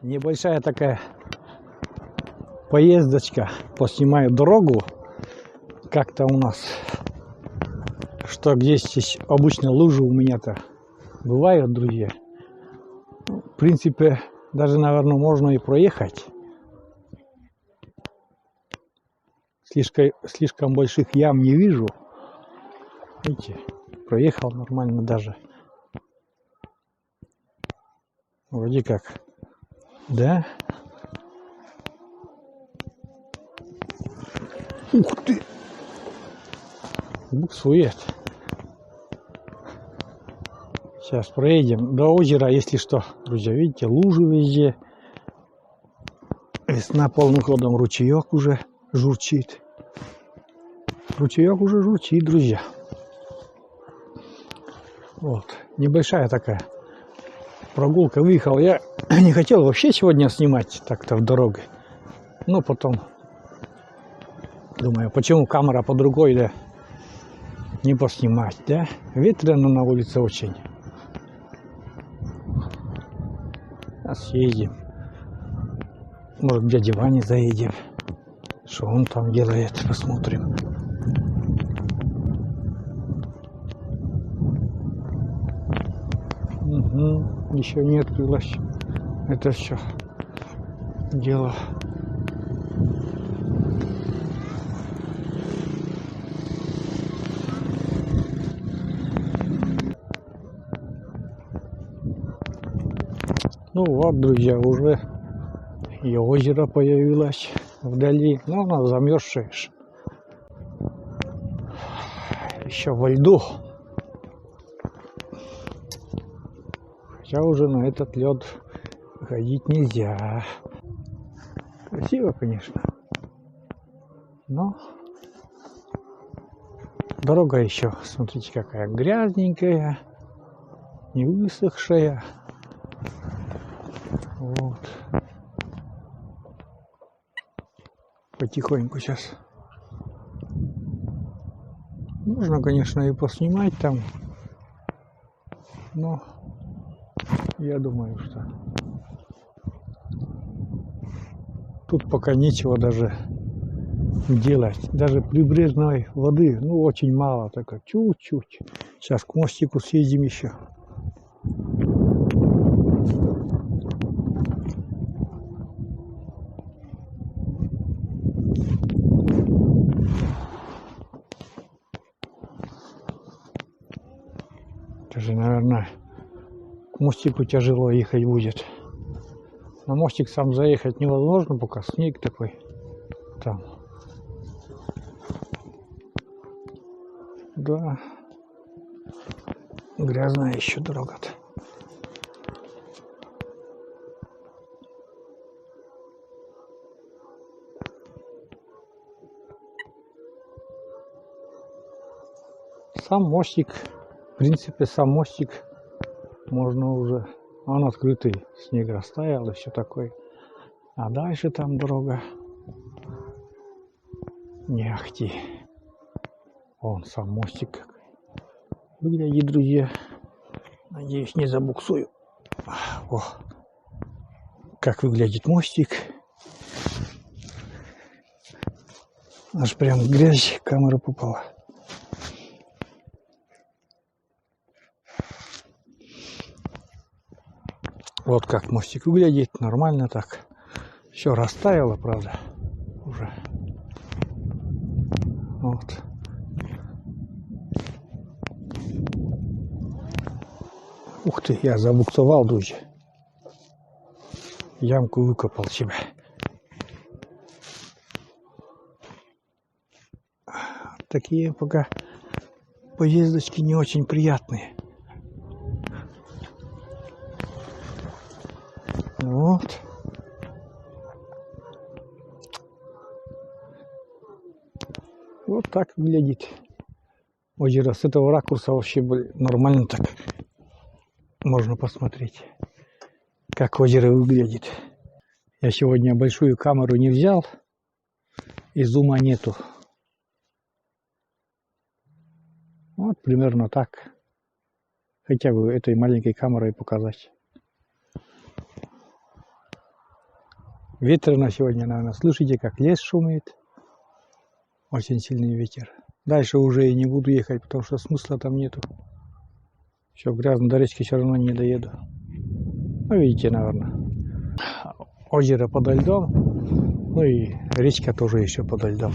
Небольшая такая поездочка. Поснимаю дорогу. Как-то у нас, что здесь обычно лужи у меня-то бывают, друзья. В принципе, даже, наверное, можно и проехать. Слишком больших ям не вижу. Видите, проехал нормально даже. Вроде как. Да? Ух ты! Буксует. Сейчас проедем до озера, если что. Друзья, видите, лужи везде. Весна полным ходом, ручеек уже журчит. Ручеек уже журчит, друзья. Вот, небольшая такая прогулка. Выехал. Я не хотел вообще сегодня снимать так-то в дороге. Но потом думаю, почему камера под рукой, да не поснимать, да? Ветрено на улице очень. А съездим. Может, к дяде Ване заедем. Что он там делает, посмотрим. Угу, еще не открылось. Это все дело. Ну вот, друзья, уже и озеро появилось вдали. Ну, оно замерзшее. Еще во льду. Хотя уже на этот лед ходить нельзя. Красиво, конечно. Но дорога еще, смотрите, какая грязненькая, не высохшая. Вот. Потихоньку сейчас. Можно, конечно, и поснимать там, но я думаю, что тут пока нечего даже делать. Даже прибрежной воды, ну, очень мало, только чуть-чуть. Сейчас к мостику съездим еще. Даже, наверное, к мостику тяжело ехать будет. На мостик сам заехать невозможно, пока снег такой там. Да, грязная еще дорога-то. Сам мостик, в принципе, сам мостик можно уже, он открытый, снег растаял и все такое. А дальше там дорога не ахти. Вон сам мостик какой выглядит, друзья. Надеюсь, не забуксую. О, как выглядит мостик. Аж прям в грязь камера попала. Вот как мостик выглядит, нормально так. Все растаяло, правда, уже. Вот. Ух ты, я забуксовал, друзья. Ямку выкопал себе. Такие пока поездочки не очень приятные. Вот. Вот так выглядит озеро. С этого ракурса вообще нормально так можно посмотреть, как озеро выглядит. Я сегодня большую камеру не взял, и зума нету. Вот примерно так. Хотя бы этой маленькой камерой показать. Ветрено сегодня, наверное. Слышите, как лес шумит? Очень сильный ветер. Дальше уже и не буду ехать, потому что смысла там нету. Все грязно, до речки все равно не доеду. Ну, видите, наверное. Озеро подо льдом. Ну и речка тоже еще подо льдом.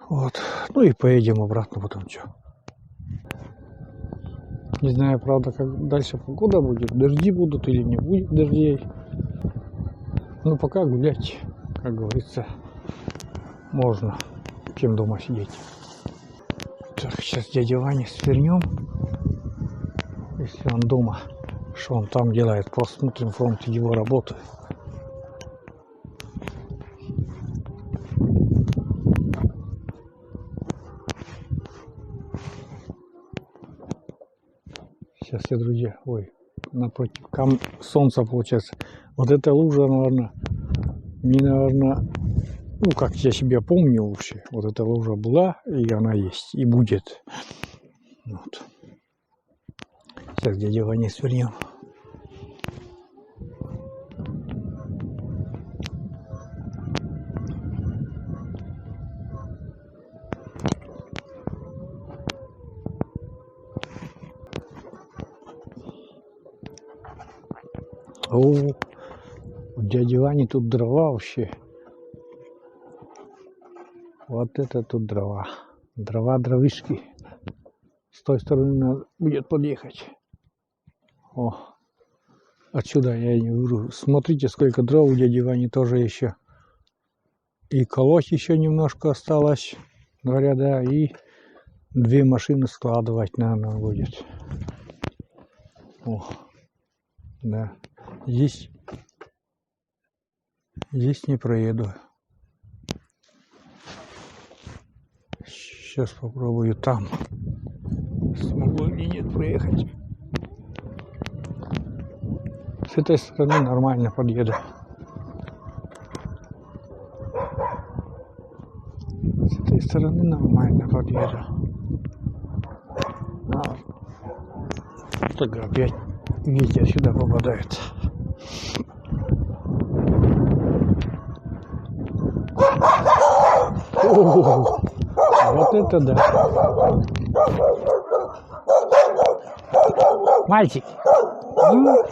Вот. Ну и поедем обратно потом что. Не знаю, правда, как дальше погода будет. Дожди будут или не будет дождей. Ну, пока гулять, как говорится, можно, чем дома сидеть. Так, сейчас дядя Ваня свернем. Если он дома, что он там делает, посмотрим фронт его работы. Сейчас я, друзья, ой, напротив солнца получается. Вот эта лужа, наверное, не, наверное, ну, как я себя помню вообще, вот эта лужа была, и она есть, и будет. Вот. Сейчас дядя Ваня свернем. О, у дяди Вани тут дрова вообще. Вот это тут дрова. Дрова, дровишки. С той стороны надо будет подъехать. О, отсюда я не вижу. Смотрите, сколько дров у дяди Вани тоже еще. И колоть еще немножко осталось. Говорят, да, и 2 машины складывать, наверное, будет. О, да. Здесь не проеду. Сейчас попробую там. Смогу или нет проехать. С этой стороны нормально подъеду. С этой стороны нормально подъеду. Так опять ветер сюда попадает. О, вот это да. Мальчик,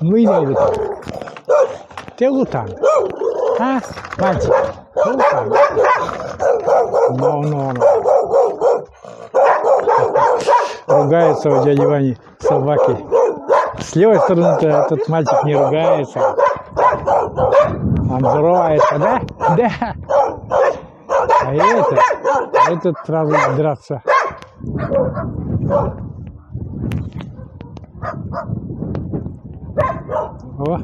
мы не лутан. Ты лутан. А, мальчик, ты лутан. No. Ругается у дяди Вани собаки. С левой стороны-то этот мальчик не ругается. Он взрывается, да? Да. А этот сразу драться. О.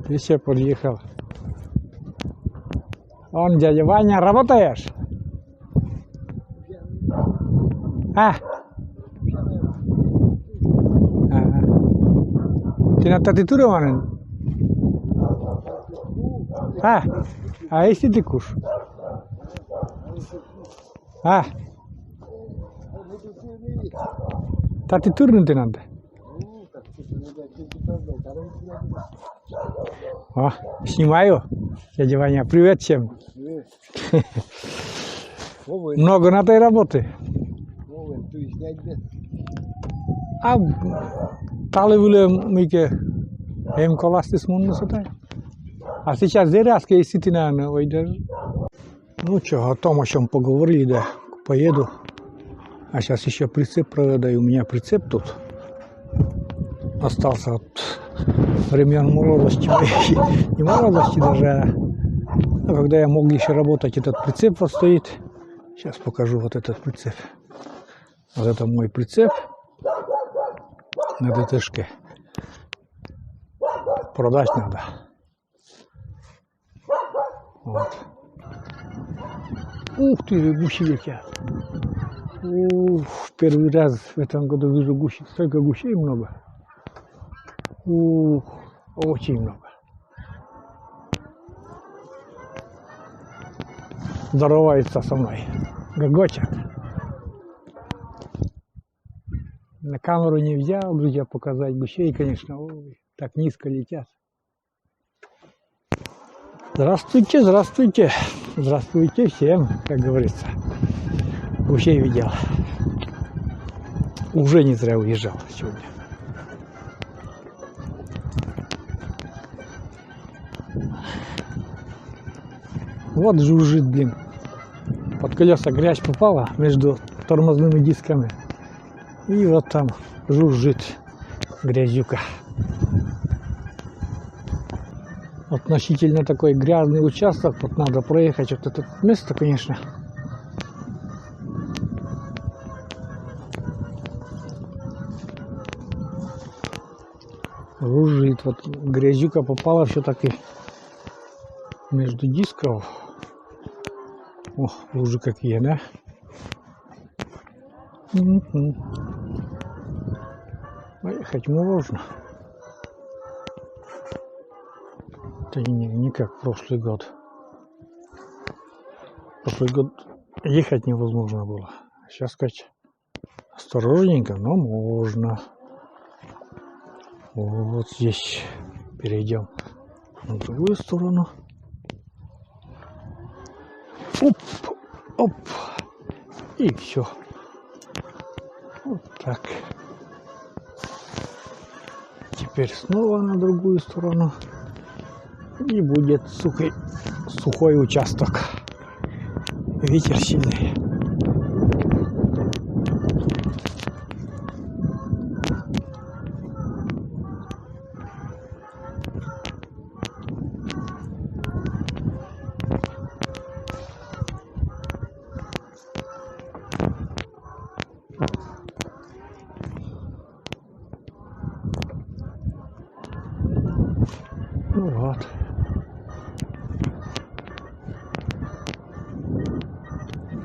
Здесь я подъехал. Он, дядя Ваня, работаешь? А? Ты на татуирован? А если ты куш? Татуирован ты надо? О, снимаю. Дядя Ваня, привет всем. Много на той работы. А талывали мы-ке коластис муннусатай. А сейчас деревья, если ты на выйдешь. Ну что, о том, о чем поговорили, да, поеду. А сейчас еще прицеп проведу, и у меня прицеп тут остался от времен молодости моей. Не молодости даже, а когда я мог еще работать, этот прицеп вот стоит. Сейчас покажу вот этот прицеп. Вот это мой прицеп на ДТшке. Продать надо. Вот. Ух ты, гуси летят. Ух, первый раз в этом году вижу гуси. Столько гусей много. Ух, очень много. Здороваются со мной. Гогочат. На камеру не взял, друзья, показать гусей, конечно, ой, так низко летят. Здравствуйте, здравствуйте, здравствуйте всем, как говорится. Гусей видел. Уже не зря уезжал сегодня. Вот жужжит, блин. Под колеса грязь попала между тормозными дисками. И вот там жужжит грязюка. Относительно такой грязный участок. Тут надо проехать вот это место, конечно. Жужжит. Вот грязюка попала все-таки между дисков. О, лужи какие, да? Ехать можно. Это не как прошлый год. Прошлый год ехать невозможно было. Сейчас, сказать, осторожненько, но можно. Вот здесь перейдем на другую сторону. Оп, оп, и все. Вот так. Теперь снова на другую сторону. И будет сухой участок. Ветер сильный. Ну вот.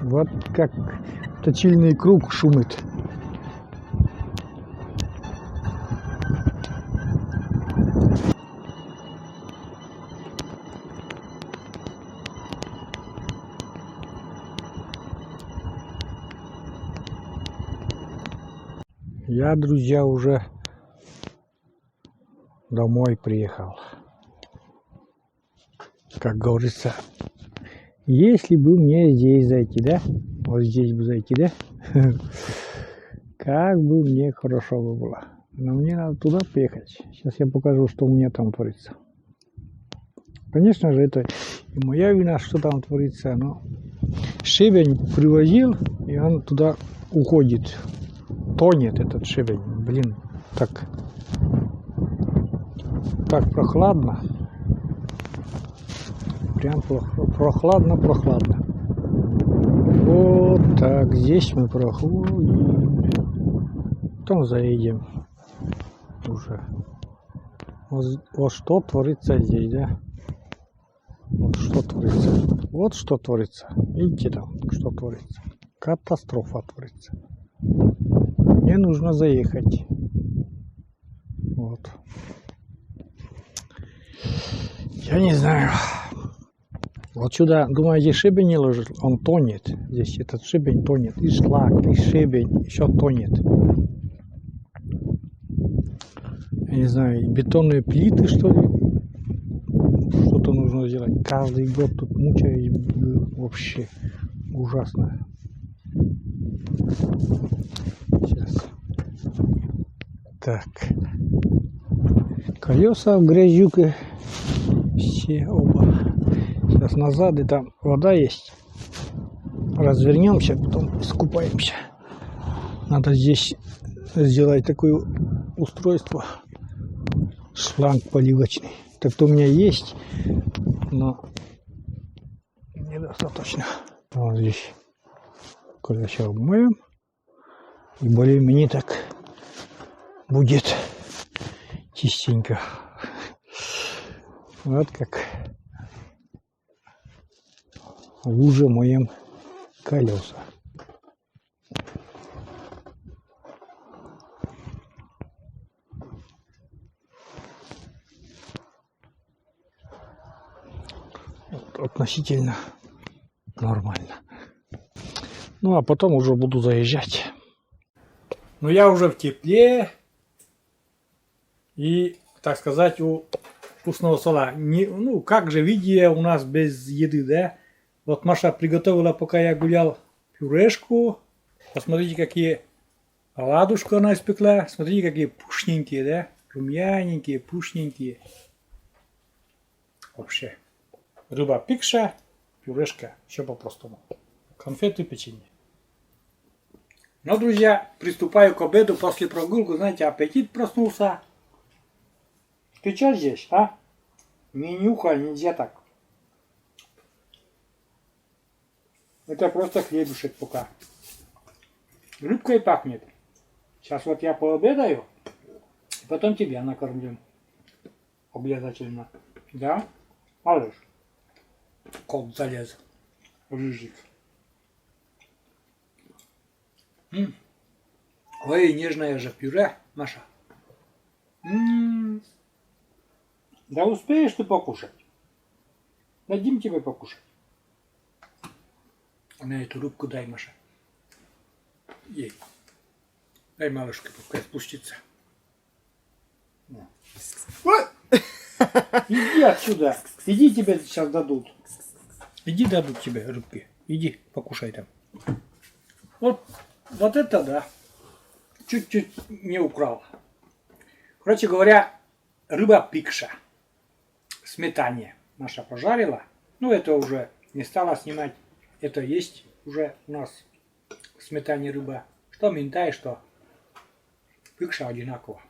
Вот как точильный круг шумит. Я, друзья, уже домой приехал. Как говорится, если бы мне здесь зайти, да? Вот здесь бы зайти, да? Как бы мне хорошо бы было. Но мне надо туда поехать. Сейчас я покажу, что у меня там творится. Конечно же, это и моя вина, что там творится, но шебень привозил, и он туда уходит. Тонет этот шебень. Блин, так прохладно. Прям прохладно. Вот так, здесь мы проходим. Потом заедем уже. Вот что творится здесь, да? Вот что творится. Вот что творится. Видите там, что творится. Катастрофа творится. Мне нужно заехать. Вот. Я не знаю. Вот сюда, думаю, здесь шибень не ложит, он тонет. Здесь этот шибень тонет. И шлак, и шибень еще тонет. Я не знаю, бетонные плиты, что ли? Что-то нужно сделать. Каждый год тут мучаюсь. Вообще ужасно. Сейчас. Так. Колеса в грязюке. Все оба. Сейчас назад, и там вода есть. Развернемся, потом искупаемся. Надо здесь сделать такое устройство. Шланг поливочный. Так-то у меня есть, но недостаточно. Вот здесь колеса обмоем. И более-менее так будет чистенько. Вот как луже моем колеса. Вот, относительно нормально. Ну а потом уже буду заезжать. Но я уже в тепле. И, так сказать, у вкусного стола. Ну, как же, видите, у нас без еды, да? Вот Маша приготовила, пока я гулял, пюрешку. Посмотрите, какие оладушки она испекла. Смотрите, какие пушненькие, да? Румяненькие, пушненькие. Вообще. Рыба пикша, пюрешка. Все по-простому. Конфеты, печенье. Ну, друзья, приступаю к обеду после прогулки. Знаете, аппетит проснулся. Ты что здесь, а? Не нюхай, нельзя так. Это просто хлебушек пока. Рыбкой пахнет. Сейчас вот я пообедаю, и потом тебя накормлю. Обязательно. Да? Малыш? Кот залез. Рыжик. Ой, нежное же пюре, Маша. Да успеешь ты покушать? Дадим тебе покушать. На эту рыбку дай, Маша. Ей. Дай малышке, пускай спустится. Ой! Иди отсюда. Иди, тебе сейчас дадут. Иди, дадут тебе рыбки. Иди, покушай там. Вот это да. Чуть-чуть не украл. Короче говоря, рыба пикша. Сметане Маша пожарила. Ну, это уже не стала снимать. Это есть уже у нас в сметане рыба. Что минтай, что пикша одинаково.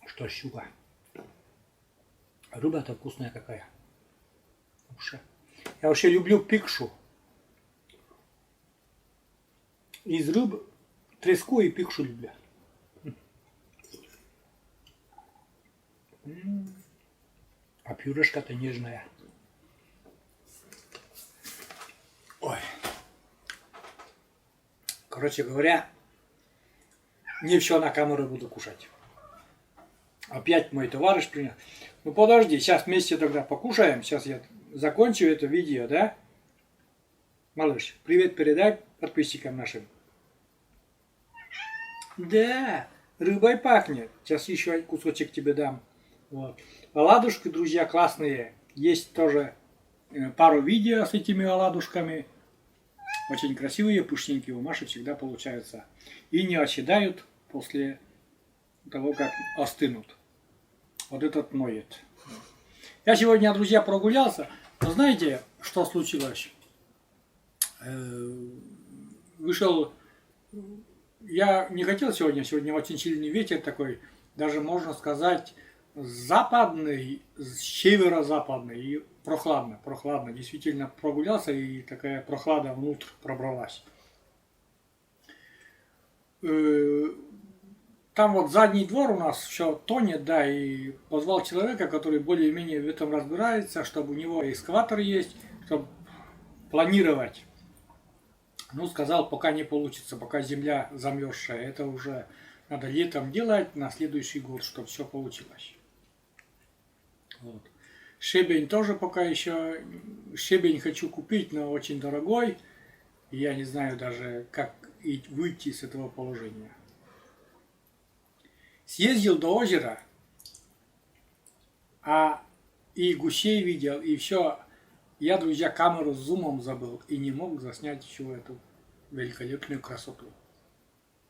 Что щука. Рыба-то вкусная какая. Я вообще люблю пикшу. Из рыб треску и пикшу люблю. А пюрешка-то нежная. Ой. Короче говоря, не все на камеру буду кушать. Опять мой товарищ принес. Ну подожди, сейчас вместе тогда покушаем. Сейчас я закончу это видео, да? Малыш, привет передай подписчикам нашим. Да, рыбой пахнет. Сейчас еще кусочек тебе дам. Вот. Оладушки, друзья, классные. Есть тоже пару видео с этими оладушками. Очень красивые, пушненькие. У Маши всегда получаются. И не оседают после того, как остынут. Вот этот ноет. Я сегодня, друзья, прогулялся. Но знаете, что случилось? Вышел... Я не хотел сегодня очень сильный ветер такой. Даже можно сказать... западный, северо-западный и прохладно. Действительно прогулялся и такая прохлада внутрь пробралась. Там вот задний двор у нас все тонет, да, и позвал человека, который более-менее в этом разбирается, чтобы у него экскаватор есть, чтобы планировать. Ну, сказал, пока не получится, пока земля замерзшая, это уже надо летом делать на следующий год, чтобы все получилось. Вот. Щебень тоже пока еще... Щебень хочу купить, но очень дорогой. И я не знаю даже, как выйти из этого положения. Съездил до озера, и гусей видел, и все. Я, друзья, камеру с зумом забыл и не мог заснять еще эту великолепную красоту.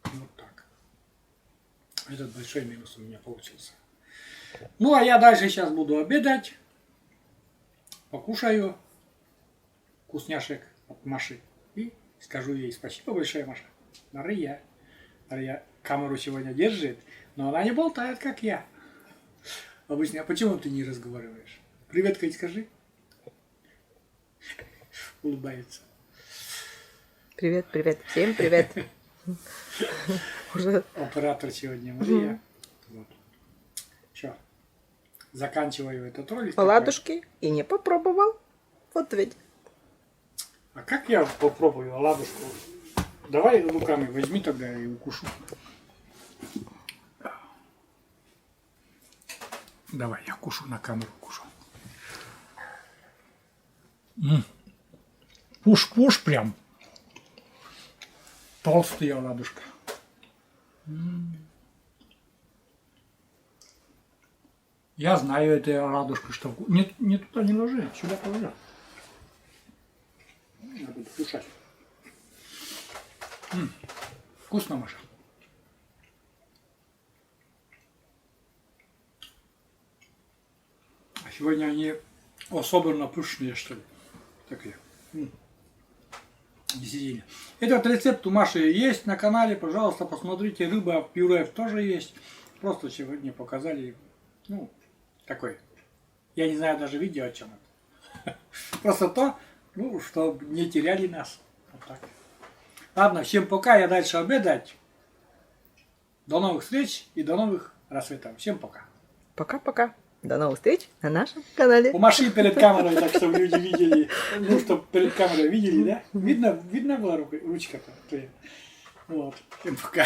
Вот так. Этот большой минус у меня получился. Ну, а я дальше сейчас буду обедать. Покушаю вкусняшек от Маши. И скажу ей спасибо большое, Маша. Мария камеру сегодня держит, но она не болтает, как я. Обычно, а почему ты не разговариваешь? Привет, Кать, скажи. Улыбается. Привет, всем привет. Оператор сегодня Мария. Вот. Все. Заканчиваю этот ролик. Оладушки и не попробовал. Вот ведь. А как я попробую оладушку? Давай руками возьми тогда и укушу. Давай, я кушу на камеру, кушу. Пуш-пуш прям. Толстая оладушка. Я знаю эту оладушку, что... Не туда не ложи, сюда положи. Я буду кушать. Вкусно, Маша. А сегодня они особенно пышные, что ли. Такие. Действительно. Этот рецепт у Маши есть на канале. Пожалуйста, посмотрите. Рыба в пюре тоже есть. Просто сегодня показали. Ну, такой. Я не знаю даже видео о чем это. Просто то, ну, чтобы не теряли нас. Вот так. Ладно, всем пока. Я дальше обедать. До новых встреч и до новых рассветов. Всем пока. Пока-пока. До новых встреч на нашем канале. Помаши перед камерой, так чтобы люди видели. Ну, чтобы перед камерой видели, да? Видно была ручка-то твоя. Вот. Всем пока.